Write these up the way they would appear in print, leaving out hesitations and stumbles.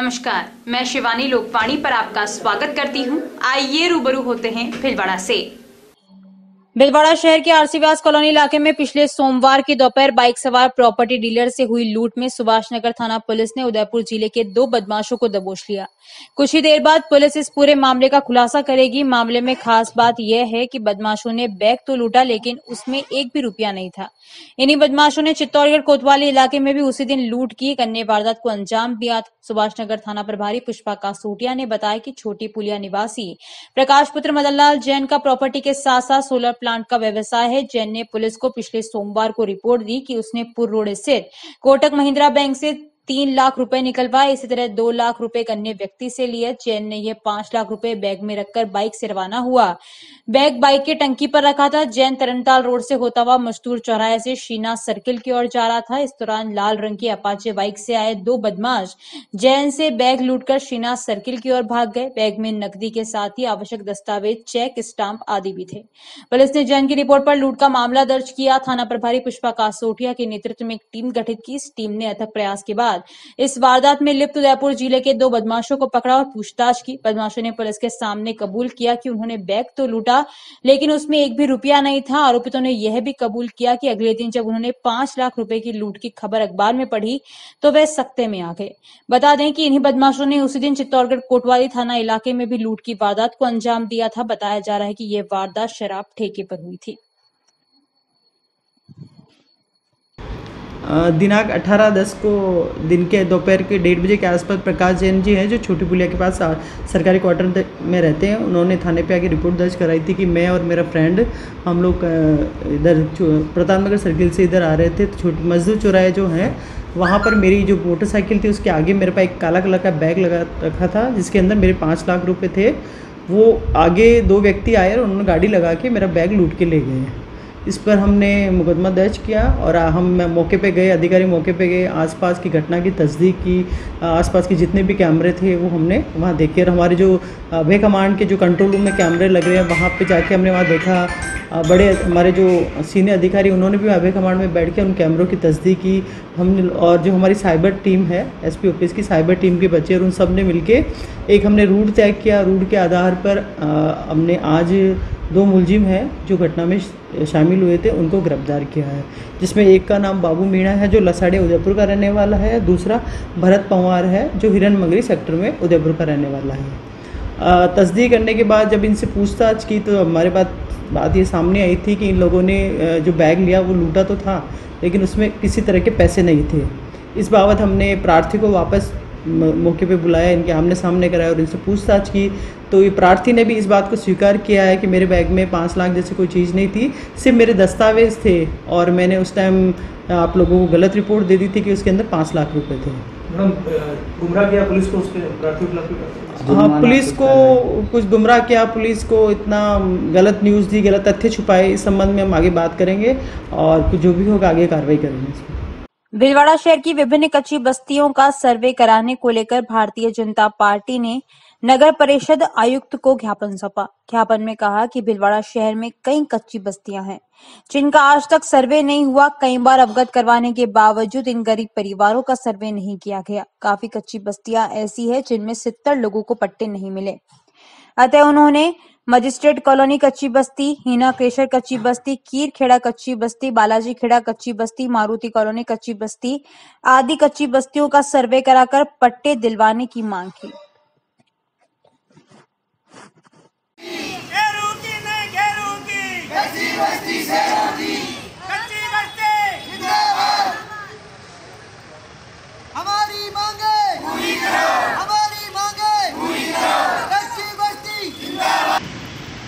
नमस्कार, मैं शिवानी लोकवाणी पर आपका स्वागत करती हूं। आइए रूबरू होते हैं भीलवाड़ा से। भीलवाड़ा शहर के आरसी व्यास कॉलोनी इलाके में पिछले सोमवार की दोपहर बाइक सवार प्रॉपर्टी डीलर से हुई लूट में सुभाष नगर थाना पुलिस ने उदयपुर जिले के 2 बदमाशों को दबोच लिया। कुछ ही देर बाद पुलिस इस पूरे मामले का खुलासा करेगी। मामले में खास बात यह है कि बदमाशों ने बैग तो लूटा, लेकिन उसमें एक भी रुपया नहीं था। इन्हीं बदमाशों ने चित्तौड़गढ़ कोतवाली इलाके में भी उसी दिन लूट की एक अन्य वारदात को अंजाम दिया। सुभाष नगर थाना प्रभारी पुष्पा कासोटिया ने बताया कि छोटी पुलिया निवासी प्रकाश पुत्र मदन लाल जैन का प्रॉपर्टी के साथ साथ सोलर प्लांट का व्यवसाय है। जैन ने पुलिस को पिछले सोमवार को रिपोर्ट दी कि उसने पुर रोड स्थित कोटक महिंद्रा बैंक से 3 लाख रुपए निकलवाए। इसी तरह 2 लाख रुपए एक अन्य व्यक्ति से लिए। जैन ने यह 5 लाख रुपए बैग में रखकर बाइक से रवाना हुआ। बैग बाइक के टंकी पर रखा था। जैन तरनताल रोड से होता हुआ मजदूर चौराहे से शीना सर्किल की ओर जा रहा था। इस दौरान लाल रंग की अपाचे बाइक से आए 2 बदमाश जैन से बैग लूटकर शीना सर्किल की ओर भाग गए। बैग में नकदी के साथ ही आवश्यक दस्तावेज, चेक, स्टाम्प आदि भी थे। पुलिस ने जैन की रिपोर्ट पर लूट का मामला दर्ज किया। थाना प्रभारी पुष्पा कासोटिया के नेतृत्व में एक टीम गठित की। इस टीम ने अथक प्रयास के बाद इस वारदात में लिप्त उदयपुर जिले के 2 बदमाशों को पकड़ा और पूछताछ की। बदमाशों ने पुलिस के सामने कबूल किया कि उन्होंने बैग तो लूटा, लेकिन उसमें एक भी रुपया नहीं था। आरोपितों ने यह भी कबूल किया कि अगले दिन जब उन्होंने 5 लाख रुपए की लूट की खबर अखबार में पढ़ी तो वे सकते में आ गए। बता दें कि इन्हीं बदमाशों ने उसी दिन चित्तौड़गढ़ कोतवाली थाना इलाके में भी लूट की वारदात को अंजाम दिया था। बताया जा रहा है कि यह वारदात शराब ठेके पर हुई थी। दिनांक 18/10 को दिन के दोपहर के 1:30 बजे के आसपास प्रकाश जैन जी हैं, जो छोटी पुलिया के पास सरकारी क्वार्टर में रहते हैं। उन्होंने थाने पे आके रिपोर्ट दर्ज कराई थी कि मैं और मेरा फ्रेंड हम लोग इधर प्रताप नगर सर्किल से इधर आ रहे थे। तो छोटी मजदूर चौराहे जो हैं वहाँ पर मेरी जो मोटरसाइकिल थी उसके आगे मेरे पास एक काला कलर का बैग लगा रखा था, जिसके अंदर मेरे 5 लाख रुपये थे। वो आगे 2 व्यक्ति आए और उन्होंने गाड़ी लगा के मेरा बैग लूट के ले गए। इस पर हमने मुकदमा दर्ज किया और हम मौके पे गए, अधिकारी मौके पे गए, आसपास की घटना की तस्दीक की। आसपास के जितने भी कैमरे थे वो हमने वहाँ देखे। हमारे जो अभय कमांड के जो कंट्रोल रूम में कैमरे लग रहे हैं वहाँ पे जाके हमने वहाँ देखा। बड़े हमारे जो सीनियर अधिकारी उन्होंने भी अभय कमांड में बैठ के उन कैमरों की तस्दीक की। हमने और जो हमारी साइबर टीम है, एसपी ऑफिस की साइबर टीम के बच्चे और उन सब ने मिलके एक हमने रूट तय किया। रूट के आधार पर हमने आज 2 मुलजिम हैं जो घटना में शामिल हुए थे, उनको गिरफ्तार किया है, जिसमें एक का नाम बाबू मीणा है जो लसाड़े उदयपुर का रहने वाला है। दूसरा भरत पंवार है जो हिरन मंगरी सेक्टर में उदयपुर का रहने वाला है। तस्दीक करने के बाद जब इनसे पूछताछ की तो हमारे बात ये सामने आई थी कि इन लोगों ने जो बैग लिया वो लूटा तो था, लेकिन उसमें किसी तरह के पैसे नहीं थे। इस बाबत हमने प्रार्थी को वापस मौके पे बुलाया, इनके आमने सामने कराया और इनसे पूछताछ की। तो ये प्रार्थी ने भी इस बात को स्वीकार किया है कि मेरे बैग में 5 लाख जैसी कोई चीज़ नहीं थी, सिर्फ मेरे दस्तावेज थे और मैंने उस टाइम आप लोगों को गलत रिपोर्ट दे दी थी कि उसके अंदर 5 लाख रुपए थे। गुमराह किया पुलिस को, उसके प्रार्थी के खिलाफ? हाँ, पुलिस को कुछ गुमराह किया, पुलिस को इतना गलत न्यूज़ दी, गलत तथ्य छुपाए। इस संबंध में हम आगे बात करेंगे और जो भी होगा आगे कार्रवाई करेंगे। भीलवाड़ा शहर की विभिन्न कच्ची बस्तियों का सर्वे कराने को लेकर भारतीय जनता पार्टी ने नगर परिषद आयुक्त को ज्ञापन सौंपा। ज्ञापन में कहा कि भीलवाड़ा शहर में कई कच्ची बस्तियां हैं जिनका आज तक सर्वे नहीं हुआ। कई बार अवगत करवाने के बावजूद इन गरीब परिवारों का सर्वे नहीं किया गया। काफी कच्ची बस्तियां ऐसी है जिनमें 70 लोगों को पट्टे नहीं मिले। अतः उन्होंने मजिस्ट्रेट कॉलोनी कच्ची बस्ती, हीना क्रेशर कच्ची बस्ती, कीर खेड़ा कच्ची बस्ती, बालाजी खेड़ा कच्ची बस्ती, मारुति कॉलोनी कच्ची बस्ती आदि कच्ची बस्तियों का सर्वे कराकर पट्टे दिलवाने की मांग की। हमारी मांगे पूरी करो, हमारी मांगे पूरी करो, कच्ची बस्ती जिंदाबाद।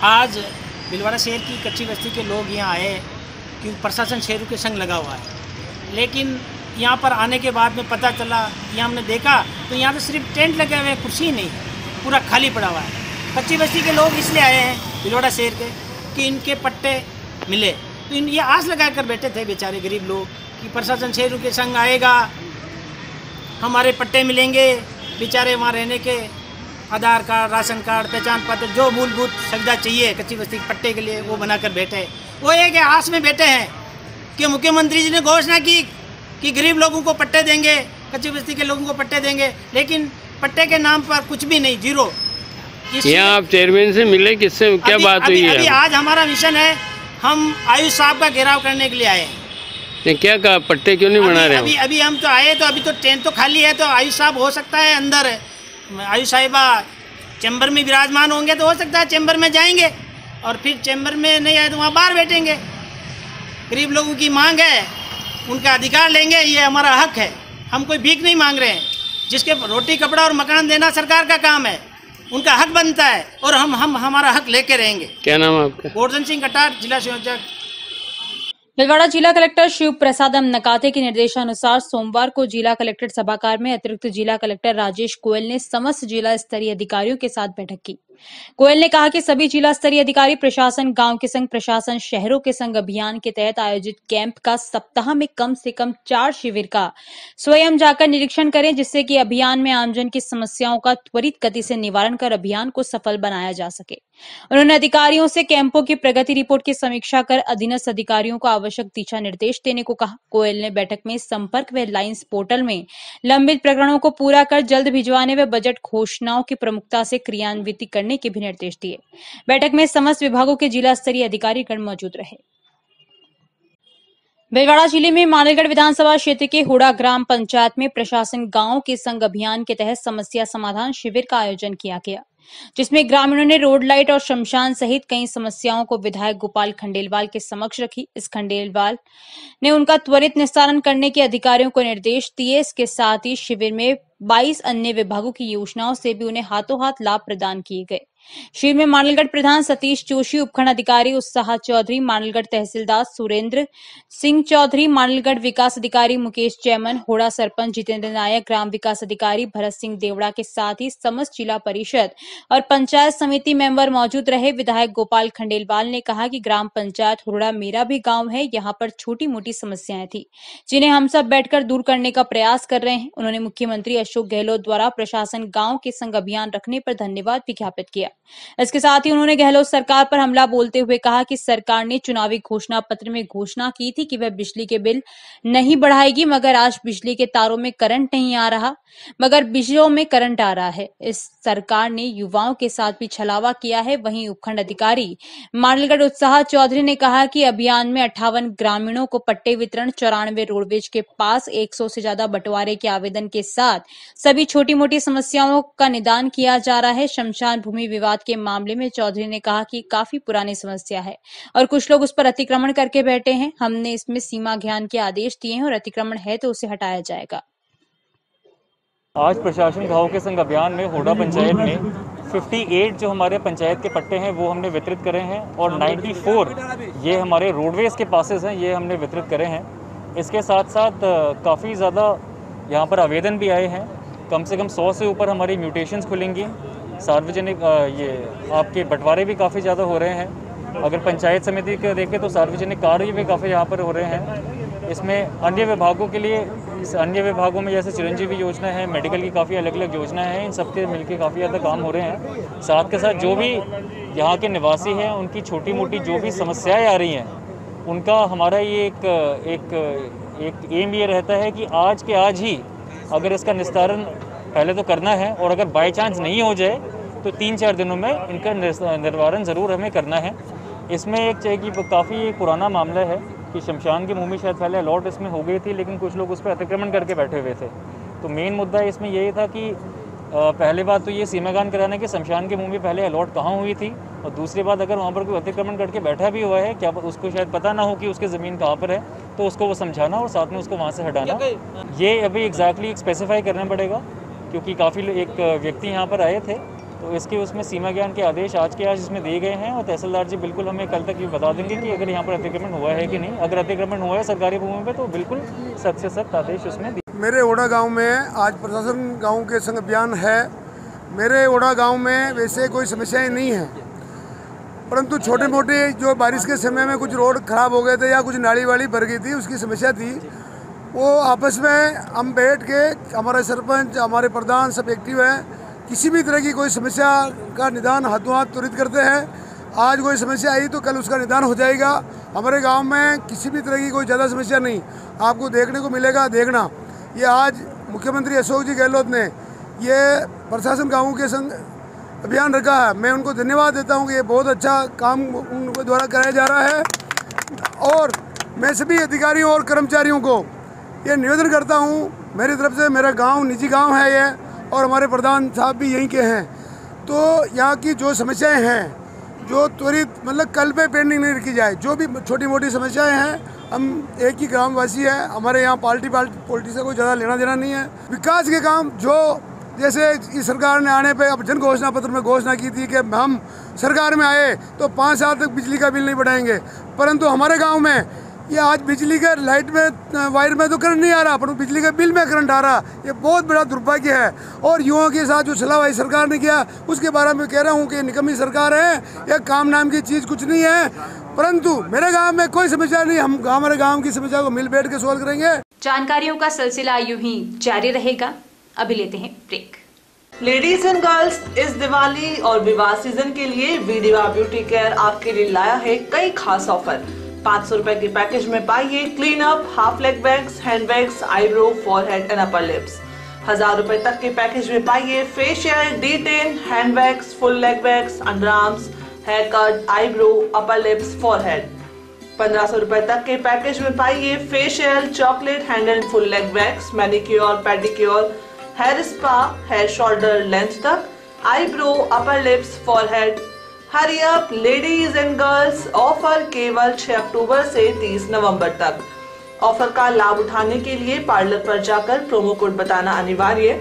आज भीलवाड़ा शहर की कच्ची बस्ती के लोग यहाँ आए क्योंकि प्रशासन शहरों के संग लगा हुआ है, लेकिन यहाँ पर आने के बाद में पता चला, यहाँ हमने देखा तो यहाँ तो सिर्फ टेंट लगे हुए हैं, कुर्सी नहीं है, पूरा खाली पड़ा हुआ है। कच्ची बस्ती के लोग इसलिए आए हैं भीलवाड़ा शहर के कि इनके पट्टे मिले। तो ये आस लगा कर बैठे थे बेचारे गरीब लोग कि प्रशासन शहरों के संग आएगा, हमारे पट्टे मिलेंगे। बेचारे वहाँ रहने के आधार कार्ड, राशन कार्ड, पहचान पत्र, जो मूलभूत सुविधा चाहिए कच्ची बस्ती के पट्टे के लिए, वो बनाकर बैठे। वो एक आस में बैठे हैं कि मुख्यमंत्री जी ने घोषणा की कि गरीब लोगों को पट्टे देंगे, कच्ची बस्ती के लोगों को पट्टे देंगे, लेकिन पट्टे के नाम पर कुछ भी नहीं, जीरो। यहाँ आप चेयरमैन से मिले, किससे क्या बात हुई है? अभी आज हमारा मिशन है, हम आयुष साहब का घेराव करने के लिए आए हैं। क्या कहा, पट्टे क्यों नहीं बना रहे? अभी हम तो आए, तो अभी तो ट्रेन तो खाली है, तो आयुष साहब हो सकता है अंदर है, आयुष साहिबा चैम्बर में विराजमान होंगे, तो हो सकता है चैम्बर में जाएंगे, और फिर चैम्बर में नहीं आए तो वहाँ बाहर बैठेंगे। गरीब लोगों की मांग है, उनका अधिकार लेंगे, ये हमारा हक है। हम कोई भीख नहीं मांग रहे हैं। जिसके रोटी कपड़ा और मकान देना सरकार का काम है, उनका हक बनता है, और हम हमारा हक लेके रहेंगे। क्या नाम है आपका? गोवर्धन सिंह कटार, जिला संयोजक। भीलवाड़ा जिला कलेक्टर शिव प्रसाद नकाते के निर्देशानुसार सोमवार को जिला कलेक्ट्रेट सभागार में अतिरिक्त जिला कलेक्टर राजेश गोयल ने समस्त जिला स्तरीय अधिकारियों के साथ बैठक की। गोयल ने कहा कि सभी जिला स्तरीय अधिकारी प्रशासन, गांव के संग प्रशासन, शहरों के संग अभियान के तहत आयोजित कैंप का सप्ताह में कम से कम 4 शिविर का स्वयं जाकर निरीक्षण करें, जिससे कि अभियान में आमजन की समस्याओं का त्वरित गति से निवारण कर अभियान को सफल बनाया जा सके। उन्होंने अधिकारियों से कैंपों की प्रगति रिपोर्ट की समीक्षा कर अधीनस्थ अधिकारियों को आवश्यक दिशा निर्देश देने को कहा। गोयल ने बैठक में संपर्क व लाइन्स पोर्टल में लंबित प्रकरणों को पूरा कर जल्द भिजवाने व बजट घोषणाओं की प्रमुखता से क्रियान्वित करने के भी निर्देश दिए। बैठक में समस्त विभागों के जिला स्तरीय अधिकारीगण मौजूद रहे। भीलवाड़ा जिले में मानलगढ़ विधानसभा क्षेत्र के हुड़ा ग्राम पंचायत में प्रशासन गांव के संग अभियान के तहत समस्या समाधान शिविर का आयोजन किया गया, जिसमें ग्रामीणों ने रोड लाइट और शमशान सहित कई समस्याओं को विधायक गोपाल खंडेलवाल के समक्ष रखी। इस खंडेलवाल ने उनका त्वरित निस्तारण करने के अधिकारियों को निर्देश दिए। इसके साथ ही शिविर में 22 अन्य विभागों की योजनाओं से भी उन्हें हाथों हाथ लाभ प्रदान किए गए। शिविर में मानलगढ़ प्रधान सतीश जोशी, उपखंड अधिकारी उत्साह चौधरी, मानलगढ़ तहसीलदार सुरेंद्र सिंह चौधरी, मानलगढ़ विकास अधिकारी मुकेश जैमन, होड़ा सरपंच जितेंद्र नायक, ग्राम विकास अधिकारी भरत सिंह देवड़ा के साथ ही समस्त जिला परिषद और पंचायत समिति मेंबर मौजूद रहे। विधायक गोपाल खंडेलवाल ने कहा कि ग्राम पंचायत हुड़ा मेरा भी गाँव है, यहाँ पर छोटी मोटी समस्याएं थी जिन्हें हम सब बैठकर दूर करने का प्रयास कर रहे हैं। उन्होंने मुख्यमंत्री अशोक गहलोत द्वारा प्रशासन गाँव के संग अभियान रखने पर धन्यवाद भी ज्ञापित किया। इसके साथ ही उन्होंने गहलोत सरकार पर हमला बोलते हुए कहा कि सरकार ने चुनावी घोषणा पत्र में घोषणा की थी कि वह बिजली के बिल नहीं बढ़ाएगी, मगर आज बिजली के तारों में करंट नहीं आ रहा, मगर बिजलियों में करंट आ रहा है। इस सरकार ने युवाओं के साथ भी छलावा किया है। वहीं उपखंड अधिकारी मानलगढ़ उत्साह चौधरी ने कहा कि अभियान में 58 ग्रामीणों को पट्टे वितरण, 94 रोडवेज के पास 100 से ज्यादा बंटवारे के आवेदन के साथ सभी छोटी मोटी समस्याओं का निदान किया जा रहा है। शमशान भूमि विवाद के मामले में चौधरी ने कहा कि काफी पुरानी समस्या है और कुछ लोग उस पर अतिक्रमण करके बैठे हैं। हमने इसमें सीमा ज्ञान के आदेश दिए हैं और अतिक्रमण है तो उसे हटाया जाएगा। आज प्रशासन गाँव के संग अभियान में होड़ा पंचायत में 58 जो हमारे पंचायत के पट्टे हैं वो हमने वितरित करे हैं, और 94 ये हमारे रोडवेज के पासेस हैं, ये हमने वितरित करे हैं। इसके साथ साथ काफ़ी ज़्यादा यहाँ पर आवेदन भी आए हैं। कम से कम 100 से ऊपर हमारी म्यूटेशंस खुलेंगी। सार्वजनिक ये आपके बंटवारे भी काफ़ी ज़्यादा हो रहे हैं। अगर पंचायत समिति को देखें तो सार्वजनिक कार्य भी काफ़ी यहाँ पर हो रहे हैं। इसमें अन्य विभागों के लिए, अन्य विभागों में जैसे चिरंजीवी योजना है, मेडिकल की काफ़ी अलग अलग योजना है, इन सबके मिलके काफ़ी ज़्यादा काम हो रहे हैं। साथ के साथ जो भी यहाँ के निवासी हैं उनकी छोटी मोटी जो भी समस्याएँ आ रही हैं, उनका हमारा ये एक एम ये रहता है कि आज के आज ही अगर इसका निस्तारण पहले तो करना है, और अगर बाय चांस नहीं हो जाए तो 3-4 दिनों में इनका निवारण ज़रूर हमें करना है। इसमें एक कि काफ़ी एक पुराना मामला है कि शमशान की भूमि शायद पहले अलॉट इसमें हो गई थी, लेकिन कुछ लोग उस पर अतिक्रमण करके बैठे हुए थे। तो मेन मुद्दा इसमें यही था कि पहले बात तो ये सीमागान कराने की शमशान की भूमि पहले अलॉट कहाँ हुई थी, और दूसरी बात अगर वहाँ पर कोई अतिक्रमण करके बैठा भी हुआ है, क्या उसको शायद पता ना हो कि उसकी ज़मीन कहाँ पर है, तो उसको वो समझाना और साथ में उसको वहाँ से हटाना। ये अभी एग्जैक्टली स्पेसिफाई करना पड़ेगा, क्योंकि काफ़ी एक व्यक्ति यहाँ पर आए थे, तो इसके उसमें सीमा ज्ञान के आदेश आज के आज इसमें दिए गए हैं, और तहसीलदार जी बिल्कुल हमें कल तक ये बता देंगे कि अगर यहाँ पर अतिक्रमण हुआ है कि नहीं। अगर अतिक्रमण हुआ है सरकारी भूमि पे तो बिल्कुल सख्त से सख्त आदेश उसमें दिए। मेरे ओड़ा गांव में आज प्रशासन गांव के संग अभियान है। मेरे ओड़ा गांव में वैसे कोई समस्याएं नहीं हैं, परंतु छोटे मोटे जो बारिश के समय में कुछ रोड खराब हो गए थे या कुछ नाली वाली भर गई थी, उसकी समस्या थी। वो आपस में हम बैठ के, हमारे सरपंच, हमारे प्रधान सब एक्टिव हैं, किसी भी तरह की कोई समस्या का निदान हाथों हाथ त्वरित करते हैं। आज कोई समस्या आई तो कल उसका निदान हो जाएगा। हमारे गांव में किसी भी तरह की कोई ज़्यादा समस्या नहीं आपको देखने को मिलेगा। देखना, ये आज मुख्यमंत्री अशोक जी गहलोत ने ये प्रशासन गाँव के संग अभियान रखा है। मैं उनको धन्यवाद देता हूँ कि ये बहुत अच्छा काम उनके द्वारा कराया जा रहा है। और मैं सभी अधिकारियों और कर्मचारियों को ये निवेदन करता हूँ मेरी तरफ से, मेरा गांव निजी गांव है ये, और हमारे प्रधान साहब भी यहीं के हैं, तो यहाँ की जो समस्याएं हैं जो त्वरित मतलब कल पे पेंडिंग नहीं रखी जाए। जो भी छोटी मोटी समस्याएं हैं, हम एक ही ग्रामवासी है, हमारे यहाँ पॉलिटिक्स से कोई ज़्यादा लेना देना नहीं है। विकास के काम जो जैसे इस सरकार ने आने पे अब जन घोषणा पत्र में घोषणा की थी कि हम सरकार में आए तो 5 साल तक बिजली का बिल नहीं बढ़ाएंगे, परंतु हमारे गांव में ये आज बिजली के लाइट में वायर में तो करंट नहीं आ रहा, पर बिजली के बिल में करंट आ रहा। ये बहुत बड़ा दुर्भाग्य है। और युवाओं के साथ जो छलावाई सरकार ने किया उसके बारे में कह रहा हूँ कि निकम्मी सरकार है, यह काम नाम की चीज़ कुछ नहीं है। परंतु मेरे गाँव में कोई समस्या नहीं, हम हमारे गाँव की समस्या को मिल बैठ के सॉल्व करेंगे। जानकारियों का सिलसिला यूं ही जारी रहेगा। अभी लेते हैं ब्रेक। लेडीज एंड गर्ल्स, इस दिवाली और विवाह सीजन के लिए वीडिवा ब्यूटी केयर आपके लिए लाया है कई खास ऑफर। 500 रुपए के पैकेज में पाइए clean up, half leg wax, hand wax, eyebrow, forehead and upper lips. 1000 रुपए तक के पैकेज में पाइए facial, D10, hand wax, full leg wax, under arms, hair cut, eyebrow, upper lips, forehead. 1500 रुपए तक के पैकेज में पाइए facial, chocolate, hand and full leg wax, manicure, pedicure, hair spa, hair shoulder length तक, eyebrow, upper lips, forehead. Hurry up ladies and girls, offer केवल 6 अक्टूबर से 30 नवंबर तक। Offer का लाभ उठाने के लिए पार्लर पर जाकर प्रोमो कोड बताना अनिवार्य।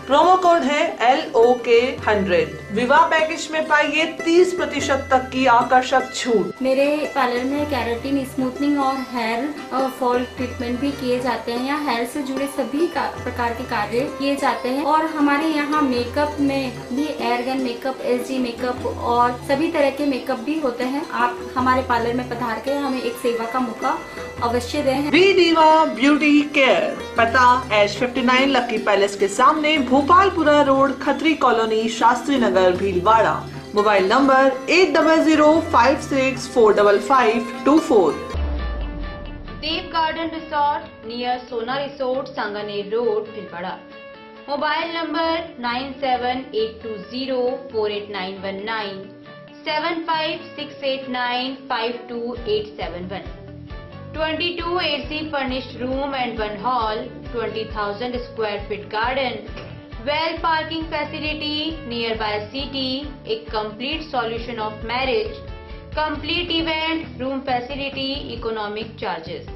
प्रोमो कोड है LOK100। विवाह पैकेज में पाइए 30% तक की आकर्षक छूट। मेरे पार्लर में केराटिन, स्मूथनिंग और हेयर फॉल ट्रीटमेंट भी किए जाते हैं। यहाँ हेयर से जुड़े सभी प्रकार के कार्य किए जाते हैं। और हमारे यहाँ मेकअप में भी एयरगन मेकअप, SG मेकअप और सभी तरह के मेकअप भी होते हैं। आप हमारे पार्लर में पधार के हमें एक सेवा का मौका अवश्य दें। वीडिवा ब्यूटी केयर, पता H59 लकी पैलेस के सामने, Bhopalpura road, Khatri colony, Shastri Nagar, Bhilwara. Mobile number 8005645524। Dev garden resort near Sona resort, Sanganer road, Bhilwara. Mobile number 9782048919, 7568952871। 22 AC furnished room and 1 hall, 20,000 square feet garden, well parking facility nearby city, a complete solution of marriage, complete event, room facility, economic charges.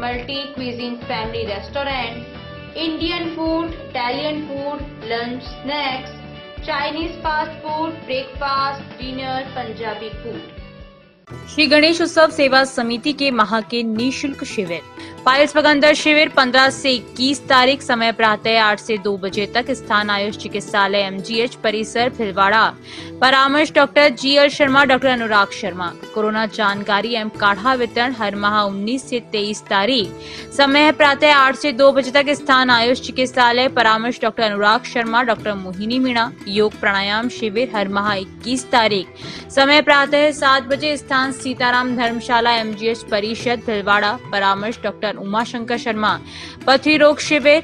Multi cuisine family restaurant, Indian food, Italian food, lunch, snacks, Chinese fast food, breakfast, dinner, Punjabi food। Shri Ganesh उत्सव सेवा समिति के माह के निःशुल्क शिविर। Piles पगंदर शिविर 15 से 21 तारीख, समय प्रातः 8 से 2 बजे तक, स्थान आयुष चिकित्सालय MGH परिसर भिलवाड़ा। परामर्श doctor GL Sharma, doctor Anurag Sharma. Corona जानकारी एवं काढ़ा वितरण हर माह 19 से 23 तारीख, समय प्रातः 8 से 2 बजे तक, स्थान आयुष चिकित्सालय। परामर्श डॉक्टर अनुराग शर्मा, डॉक्टर मोहिनी मीणा। योग प्राणायाम शिविर हर माह 21 तारीख, समय प्रातः 7 बजे, स्थान सीताराम धर्मशाला MGH परिषद भिलवाड़ा। परामर्श डॉक्टर उमाशंकर शर्मा। पथरी रोग शिविर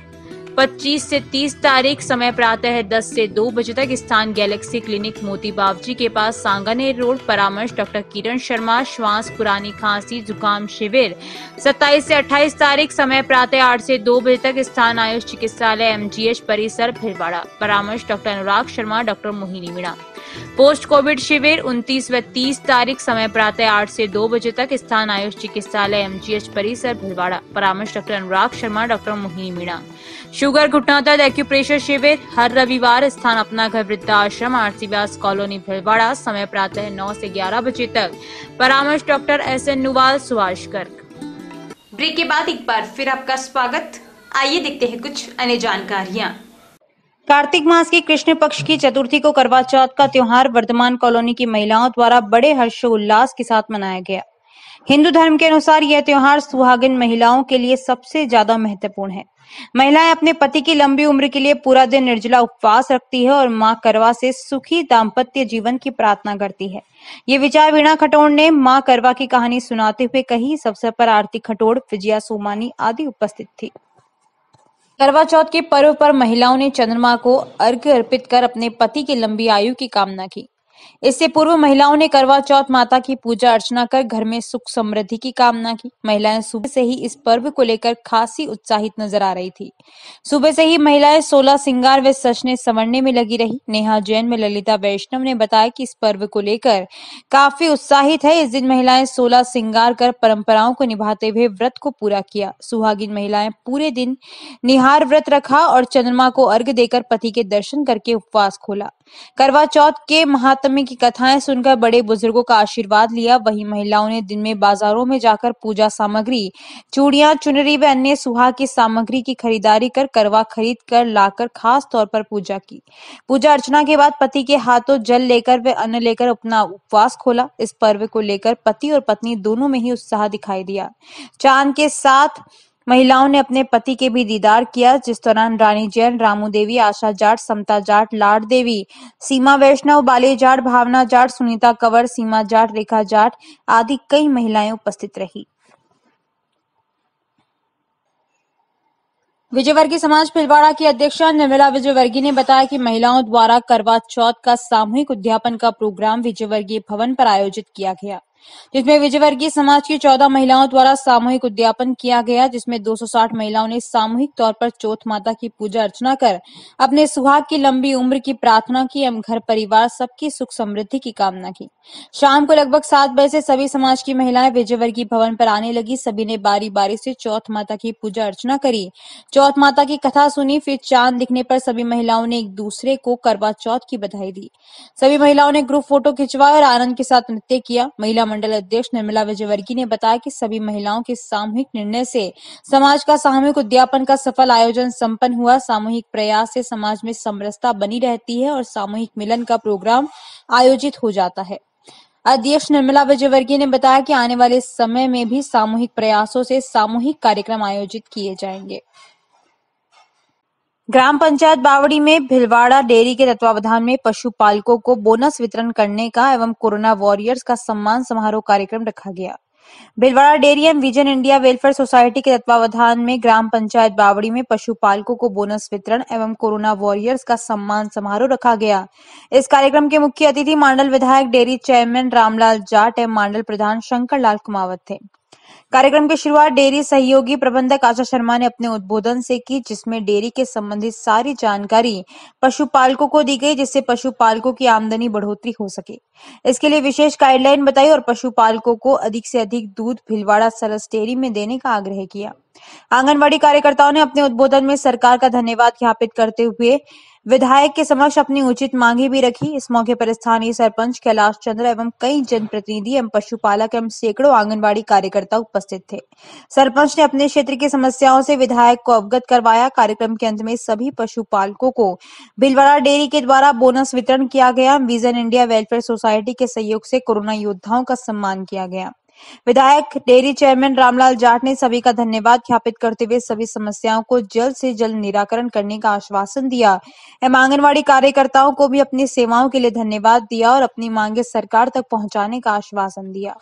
25 से 30 तारीख, समय प्रातः 10 से 2 बजे तक, स्थान गैलेक्सी क्लिनिक मोती बाबजी के पास, सांगानेर रोड। परामर्श डॉक्टर किरण शर्मा। श्वास, पुरानी खांसी, जुकाम शिविर 27 से 28 तारीख, समय प्रातः 8 से 2 बजे तक, स्थान आयुष चिकित्सालय MGH परिसर भिलवाड़ा। परामर्श doctor Anurag Sharma, doctor Mohini Meena. Post covid शिविर 29 व 30 तारीख, समय प्रातः 8 से 2 बजे तक, स्थान आयुष चिकित्सालय MGH परिसर भिलवाड़ा। परामर्श doctor Anurag Sharma, doctor Mohini Meena. Sugar घुटना दर्द एक्यूप्रेशर शिविर हर रविवार, स्थान अपना घर वृद्धाश्रम, RC व्यास कॉलोनी भिलवाड़ा। समय प्रातः 9 से 11 बजे तक। परामर्श doctor SN Nuwal, Subhash Garg. Break के बाद एक बार फिर आपका स्वागत। आइए देखते हैं कुछ अन्य जानकारियाँ। कार्तिक मास की कृष्ण पक्ष की चतुर्थी को करवा चौथ का त्योहार वर्धमान कॉलोनी की महिलाओं द्वारा बड़े हर्षोल्लास के साथ मनाया गया। हिंदू धर्म के अनुसार यह त्योहार सुहागिन महिलाओं के लिए सबसे ज्यादा महत्वपूर्ण है। महिलाएं अपने पति की लंबी उम्र के लिए पूरा दिन निर्जला उपवास रखती है और मां करवा से सुखी दाम्पत्य जीवन की प्रार्थना करती है। ये विचार वीणा खटोड़ ने मां करवा की कहानी सुनाते हुए कही। इस अवसर पर आरती खटोड़, विजया सोमानी आदि उपस्थित थी। करवा चौथ के पर्व पर महिलाओं ने चंद्रमा को अर्घ्य अर्पित कर अपने पति की लंबी आयु की कामना की। इससे पूर्व महिलाओं ने करवा चौथ माता की पूजा अर्चना कर घर में सुख समृद्धि की कामना की। महिलाएं सुबह से ही इस पर्व को लेकर खासी उत्साहित नजर आ रही थी। सुबह से ही महिलाएं 16 श्रृंगार व सजने संवरने में लगी रही। नेहा जैन में ललिता वैष्णव ने बताया कि इस पर्व को लेकर काफी उत्साहित है। इस दिन महिलाएं 16 श्रृंगार कर परंपराओं को निभाते हुए व्रत को पूरा किया। सुहागिन महिलाएं पूरे दिन निहार व्रत रखा और चंद्रमा को अर्घ्य देकर पति के दर्शन करके उपवास खोला। करवा चौथ के महात्म्य की कथाएं सुनकर बड़े बुजुर्गों का आशीर्वाद लिया। वहीं महिलाओं ने दिन में बाजारों में जाकर पूजा सामग्री, चूड़ियां, चुनरी व अन्य सुहाग की सामग्री की खरीदारी कर करवा खरीद कर लाकर खास तौर पर पूजा की। पूजा अर्चना के बाद पति के हाथों जल लेकर व अन्न लेकर अपना उपवास खोला। इस पर्व को लेकर पति और पत्नी दोनों में ही उत्साह दिखाई दिया। चांद के साथ महिलाओं ने अपने पति के भी दीदार किया, जिस दौरान रानी जैन, रामू देवी, आशा जाट, समता जाट, लाड देवी, सीमा वैष्णव, बाली जाट, भावना जाट, सुनीता कंवर, सीमा जाट, रेखा जाट आदि कई महिलाएं उपस्थित रही। विजयवर्गीय समाज भिलवाड़ा की अध्यक्षा निर्मला विजयवर्गीय ने बताया कि महिलाओं द्वारा करवा चौथ का सामूहिक उद्यापन का प्रोग्राम विजयवर्गीय भवन पर आयोजित किया गया, जिसमें विजयवर्गीय समाज की 14 महिलाओं द्वारा सामूहिक उद्यापन किया गया, जिसमें 260 महिलाओं ने सामूहिक तौर पर चौथ माता की पूजा अर्चना कर अपने सुहाग की लंबी उम्र की प्रार्थना की एवं घर परिवार सबकी सुख समृद्धि की कामना की। शाम को लगभग 7 बजे से सभी समाज की महिलाएं विजयवर्गीय भवन पर आने लगी। सभी ने बारी बारी से चौथ माता की पूजा अर्चना करी, चौथ माता की कथा सुनी। फिर चांद दिखने पर सभी महिलाओं ने एक दूसरे को करवा चौथ की बधाई दी। सभी महिलाओं ने ग्रुप फोटो खिंचवाए और आनंद के साथ नृत्य किया। महिला मंडल अध्यक्ष निर्मला विजयवर्गीय ने बताया कि सभी महिलाओं के सामूहिक निर्णय से समाज का सामूहिक उद्यापन का सफल आयोजन संपन्न हुआ। सामूहिक प्रयास से समाज में समरसता बनी रहती है और सामूहिक मिलन का प्रोग्राम आयोजित हो जाता है। अध्यक्ष निर्मला विजयवर्गीय ने बताया कि आने वाले समय में भी सामूहिक प्रयासों से सामूहिक कार्यक्रम आयोजित किए जाएंगे। ग्राम पंचायत बावड़ी में भिलवाड़ा डेयरी के तत्वावधान में पशुपालकों को बोनस वितरण करने का एवं कोरोना वॉरियर्स का सम्मान समारोह कार्यक्रम रखा गया। भिलवाड़ा डेयरी एवं विजन इंडिया वेलफेयर सोसाइटी के तत्वावधान में ग्राम पंचायत बावड़ी में पशुपालकों को बोनस वितरण एवं कोरोना वॉरियर्स का सम्मान समारोह रखा गया। इस कार्यक्रम के मुख्य अतिथि मांडल विधायक, डेयरी चेयरमैन रामलाल जाट एवं मांडल प्रधान शंकर लाल कुमावत थे। कार्यक्रम की शुरुआत डेयरी सहयोगी प्रबंधक आशा शर्मा ने अपने उद्बोधन से की, जिसमें डेयरी के संबंधित सारी जानकारी पशुपालकों को दी गई, जिससे पशुपालकों की आमदनी बढ़ोतरी हो सके। इसके लिए विशेष गाइडलाइन बताई और पशुपालकों को अधिक से अधिक दूध भिलवाड़ा सरस डेयरी में देने का आग्रह किया। आंगनबाड़ी कार्यकर्ताओं ने अपने उद्बोधन में सरकार का धन्यवाद ज्ञापित करते हुए विधायक के समक्ष अपनी उचित मांगे भी रखी। इस मौके पर स्थानीय सरपंच कैलाश चंद्र एवं कई जनप्रतिनिधि एवं पशुपालक एवं सैकड़ों आंगनबाड़ी कार्यकर्ता उपस्थित थे। सरपंच ने अपने क्षेत्र की समस्याओं से विधायक को अवगत करवाया। कार्यक्रम के अंत में सभी पशुपालकों को भिलवाड़ा डेयरी के द्वारा बोनस वितरण किया गया। विजन इंडिया वेलफेयर सोसाइटी के सहयोग से कोरोना योद्धाओं का सम्मान किया गया। विधायक डेयरी चेयरमैन रामलाल जाट ने सभी का धन्यवाद ज्ञापित करते हुए सभी समस्याओं को जल्द से जल्द निराकरण करने का आश्वासन दिया एवं आंगनबाड़ी कार्यकर्ताओं को भी अपनी सेवाओं के लिए धन्यवाद दिया और अपनी मांगे सरकार तक पहुंचाने का आश्वासन दिया।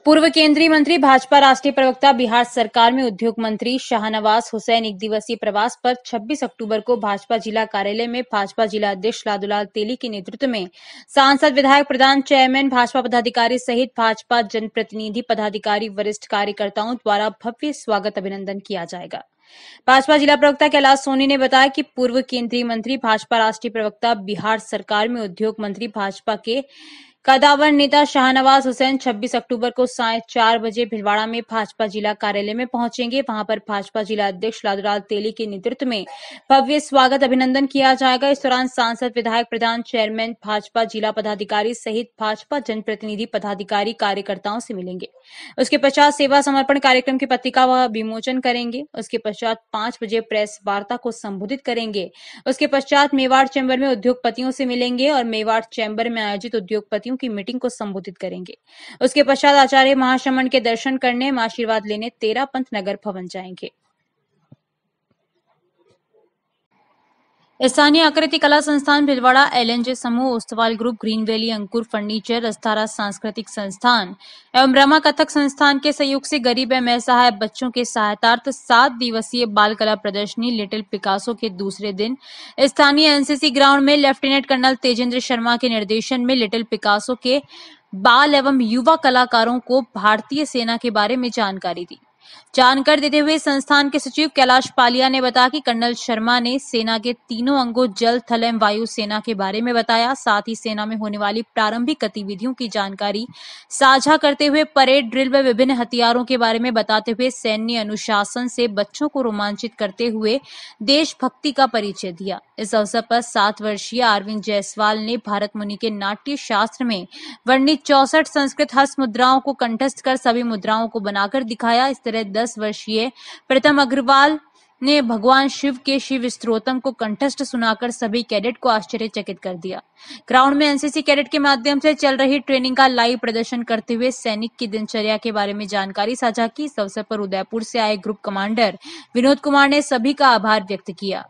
पूर्व केंद्रीय मंत्री, भाजपा राष्ट्रीय प्रवक्ता, बिहार सरकार में उद्योग मंत्री शाहनवाज हुसैन एक दिवसीय प्रवास पर 26 अक्टूबर को भाजपा जिला कार्यालय में भाजपा जिला अध्यक्ष लादूलाल तेली के नेतृत्व में सांसद, विधायक, प्रधान, चेयरमैन, भाजपा पदाधिकारी सहित भाजपा जनप्रतिनिधि, पदाधिकारी, वरिष्ठ कार्यकर्ताओं द्वारा भव्य स्वागत अभिनंदन किया जाएगा। भाजपा जिला प्रवक्ता कैलाश सोनी ने बताया कि पूर्व केंद्रीय मंत्री, भाजपा राष्ट्रीय प्रवक्ता, बिहार सरकार में उद्योग मंत्री, भाजपा के कदावर नेता शाहनवाज हुसैन 26 अक्टूबर को सायं 4 बजे भिलवाड़ा में भाजपा जिला कार्यालय में पहुंचेंगे। वहां पर भाजपा जिला अध्यक्ष लादूलाल तेली के नेतृत्व में भव्य स्वागत अभिनंदन किया जाएगा। इस दौरान सांसद, विधायक, प्रधान, चेयरमैन, भाजपा जिला पदाधिकारी सहित भाजपा जनप्रतिनिधि, पदाधिकारी, कार्यकर्ताओं से मिलेंगे। उसके पश्चात सेवा समर्पण कार्यक्रम की पत्रिका व विमोचन करेंगे। उसके पश्चात 5 बजे प्रेस वार्ता को संबोधित करेंगे। उसके पश्चात मेवाड़ चैम्बर में उद्योगपतियों से मिलेंगे और मेवाड़ चैम्बर में आयोजित उद्योगपति समितियों की मीटिंग को संबोधित करेंगे। उसके पश्चात आचार्य महाशमन के दर्शन करने, आशीर्वाद लेने 13 पंथ नगर भवन जाएंगे। स्थानीय आकृति कला संस्थान भिलवाड़ा, LNJ समूह, ओस्तवाल ग्रुप, ग्रीन वैली अंकुर फर्नीचर, रस्तारा सांस्कृतिक संस्थान एवं ब्रह्मा कथक संस्थान के सहयोग से गरीब एवं असहाय बच्चों के सहायतार्थ 7 दिवसीय बाल कला प्रदर्शनी लिटिल पिकासो के दूसरे दिन स्थानीय NCC ग्राउंड में लेफ्टिनेंट कर्नल तेजेंद्र शर्मा के निर्देशन में लिटिल पिकासो के बाल एवं युवा कलाकारों को भारतीय सेना के बारे में जानकारी दी। जानकारी देते हुए संस्थान के सचिव कैलाश पालिया ने बताया कि कर्नल शर्मा ने सेना के तीनों अंगों जल, थल एवं वायु सेना के बारे में बताया। साथ ही सेना में होने वाली प्रारंभिक गतिविधियों की जानकारी साझा करते हुए परेड, ड्रिल व विभिन्न हथियारों के बारे में बताते हुए सैन्य अनुशासन से बच्चों को रोमांचित करते हुए देशभक्ति का परिचय दिया। इस अवसर पर 7 वर्षीय अरविंद जायसवाल ने भारत मुनि के नाट्य शास्त्र में वर्णित 64 संस्कृत हस्त मुद्राओं को कंठस्थ कर सभी मुद्राओं को बनाकर दिखाया। इस तरह 10 वर्षीय प्रीतम अग्रवाल ने भगवान शिव के शिव स्तोत्रम को कंठस्थ सुनाकर सभी कैडेट को आश्चर्यचकित कर दिया। ग्राउंड में NCC कैडेट के माध्यम से चल रही ट्रेनिंग का लाइव प्रदर्शन करते हुए सैनिक की दिनचर्या के बारे में जानकारी साझा की। इस अवसर पर उदयपुर से आए ग्रुप कमांडर विनोद कुमार ने सभी का आभार व्यक्त किया।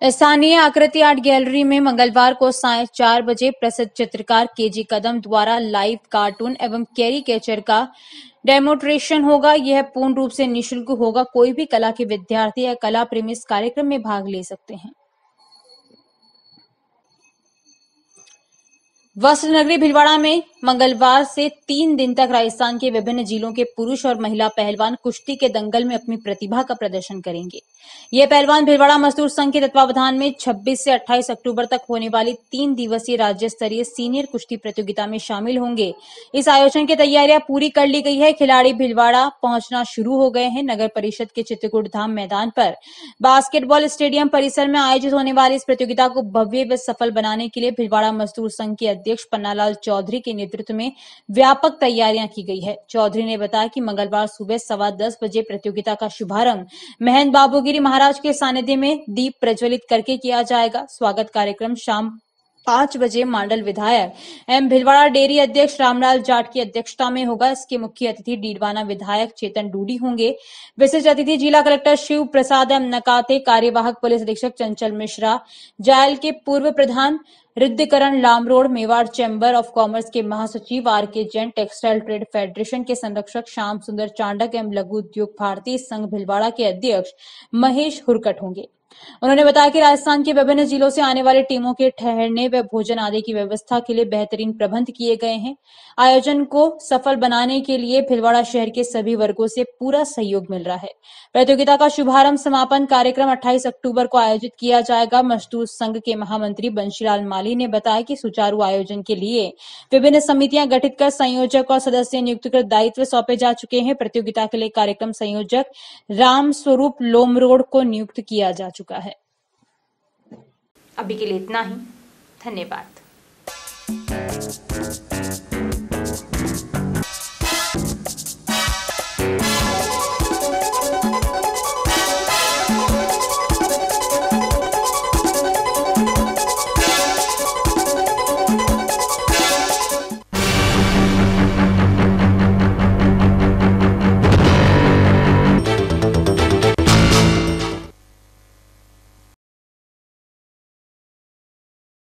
स्थानीय आकृति आर्ट गैलरी में मंगलवार को सायं 4 बजे प्रसिद्ध चित्रकार KG कदम द्वारा लाइव कार्टून एवं कैरिकेचर का डेमोन्स्ट्रेशन होगा। यह पूर्ण रूप से निःशुल्क होगा। कोई भी कला के विद्यार्थी या कला प्रेमी इस कार्यक्रम में भाग ले सकते हैं। वस्त्र नगरी भिलवाड़ा में मंगलवार से 3 दिन तक राजस्थान के विभिन्न जिलों के पुरुष और महिला पहलवान कुश्ती के दंगल में अपनी प्रतिभा का प्रदर्शन करेंगे। ये पहलवान भिलवाड़ा मजदूर संघ के तत्वावधान में 26 से 28 अक्टूबर तक होने वाली 3 दिवसीय राज्य स्तरीय सीनियर कुश्ती प्रतियोगिता में शामिल होंगे। इस आयोजन की तैयारियां पूरी कर ली गई है। खिलाड़ी भिलवाड़ा पहुंचना शुरू हो गए हैं। नगर परिषद के चित्रकूट धाम मैदान पर बास्केटबॉल स्टेडियम परिसर में आयोजित होने वाली इस प्रतियोगिता को भव्य व सफल बनाने के लिए भिलवाड़ा मजदूर संघ के अध्यक्ष पन्नालाल चौधरी के नेतृत्व में व्यापक तैयारियां की गई है। चौधरी ने बताया कि मंगलवार सुबह 10:15 बजे प्रतियोगिता का शुभारंभ महंत बाबूगिरी महाराज के सानिध्य में दीप प्रज्वलित करके किया जाएगा। स्वागत कार्यक्रम शाम 5 बजे मंडल विधायक एवं भिलवाड़ा डेयरी अध्यक्ष रामलाल जाट की अध्यक्षता में होगा। इसके मुख्य अतिथि डीडवाना विधायक चेतन डूडी होंगे। विशिष्ट अतिथि जिला कलेक्टर शिव प्रसाद एम नकाते, कार्यवाहक पुलिस अधीक्षक चंचल मिश्रा, जायल के पूर्व प्रधान Riddhikaran Lamrod, Mewar chamber of commerce के महासचिव RK Jain, textile trade federation के संरक्षक श्याम सुंदर चांडक एवं लघु उद्योग भारतीय संघ भिलवाड़ा के अध्यक्ष महेश हुरकट होंगे। उन्होंने बताया कि राजस्थान के विभिन्न जिलों से आने वाली टीमों के ठहरने व भोजन आदि की व्यवस्था के लिए बेहतरीन प्रबंध किए गए हैं। आयोजन को सफल बनाने के लिए भिलवाड़ा शहर के सभी वर्गों से पूरा सहयोग मिल रहा है। प्रतियोगिता का शुभारंभ समापन कार्यक्रम 28 अक्टूबर को आयोजित किया जाएगा। मजदूर संघ के महामंत्री बंशीलाल माली ने बताया कि सुचारू आयोजन के लिए विभिन्न समितियां गठित कर संयोजक और सदस्य नियुक्त कर दायित्व सौंपे जा चुके हैं। प्रतियोगिता के लिए कार्यक्रम संयोजक राम स्वरूप लोमरोड को नियुक्त किया जा चुका है। अभी के लिए इतना ही। धन्यवाद।